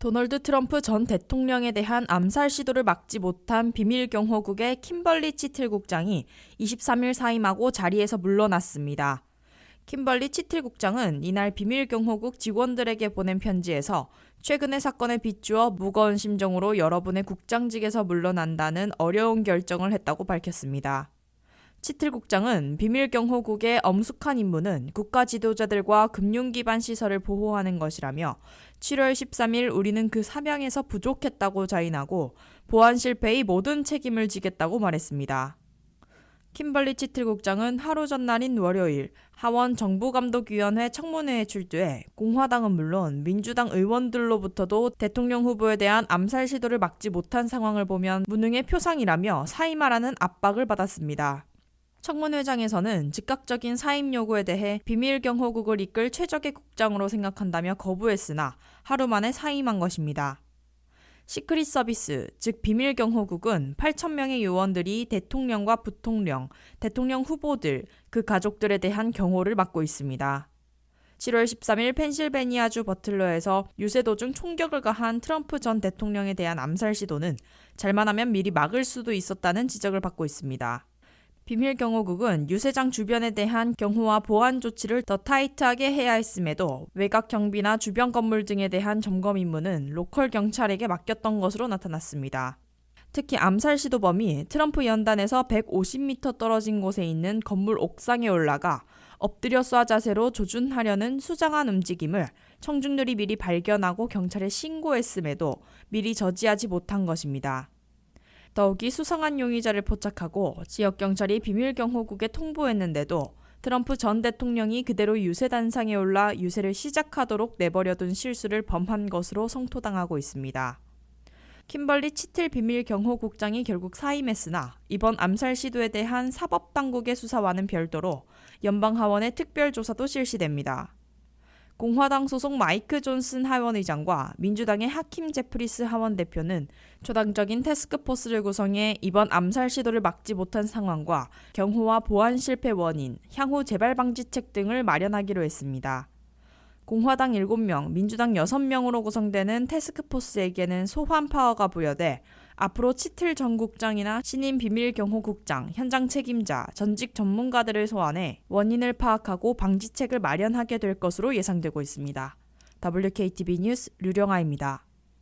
도널드 트럼프 전 대통령에 대한 암살 시도를 막지 못한 비밀경호국의 킴벌리 치틀 국장이 23일 사임하고 자리에서 물러났습니다. 킴벌리 치틀 국장은 이날 비밀경호국 직원들에게 보낸 편지에서 최근의 사건에 비추어 무거운 심정으로 여러분의 국장직에서 물러난다는 어려운 결정을 했다고 밝혔습니다. 치틀 국장은 비밀경호국의 엄숙한 임무는 국가 지도자들과 금융기반 시설을 보호하는 것이라며 7월 13일 우리는 그 사명에서 부족했다고 자인하고 보안 실패의 모든 책임을 지겠다고 말했습니다. 킴벌리 치틀 국장은 하루 전날인 월요일 하원 정부감독위원회 청문회에 출두해 공화당은 물론 민주당 의원들로부터도 대통령 후보에 대한 암살 시도를 막지 못한 상황을 보면 무능의 표상이라며 사임하라는 압박을 받았습니다. 청문회장에서는 즉각적인 사임 요구에 대해 비밀경호국을 이끌 최적의 국장으로 생각한다며 거부했으나 하루 만에 사임한 것입니다. 시크릿 서비스, 즉 비밀경호국은 8,000명의 요원들이 대통령과 부통령, 대통령 후보들, 그 가족들에 대한 경호를 맡고 있습니다. 7월 13일 펜실베니아주 버틀러에서 유세 도중 총격을 가한 트럼프 전 대통령에 대한 암살 시도는 잘만 하면 미리 막을 수도 있었다는 지적을 받고 있습니다. 비밀경호국은 유세장 주변에 대한 경호와 보안 조치를 더 타이트하게 해야 했음에도 외곽 경비나 주변 건물 등에 대한 점검 임무는 로컬 경찰에게 맡겼던 것으로 나타났습니다. 특히 암살 시도범이 트럼프 연단에서 150m 떨어진 곳에 있는 건물 옥상에 올라가 엎드려 쏴 자세로 조준하려는 수상한 움직임을 청중들이 미리 발견하고 경찰에 신고했음에도 미리 저지하지 못한 것입니다. 더욱이 수상한 용의자를 포착하고 지역경찰이 비밀경호국에 통보했는데도 트럼프 전 대통령이 그대로 유세 단상에 올라 유세를 시작하도록 내버려둔 실수를 범한 것으로 성토당하고 있습니다. 킴벌리 치틀 비밀경호국장이 결국 사임했으나 이번 암살 시도에 대한 사법당국의 수사와는 별도로 연방하원의 특별조사도 실시됩니다. 공화당 소속 마이크 존슨 하원의장과 민주당의 하킴 제프리스 하원 대표는 초당적인 태스크포스를 구성해 이번 암살 시도를 막지 못한 상황과 경호와 보안 실패 원인, 향후 재발 방지책 등을 마련하기로 했습니다. 공화당 7명, 민주당 6명으로 구성되는 태스크포스에게는 소환 파워가 부여돼 앞으로 치틀 전 국장이나 신임 비밀경호국장, 현장 책임자, 전직 전문가들을 소환해 원인을 파악하고 방지책을 마련하게 될 것으로 예상되고 있습니다. WKTV 뉴스 류령아입니다.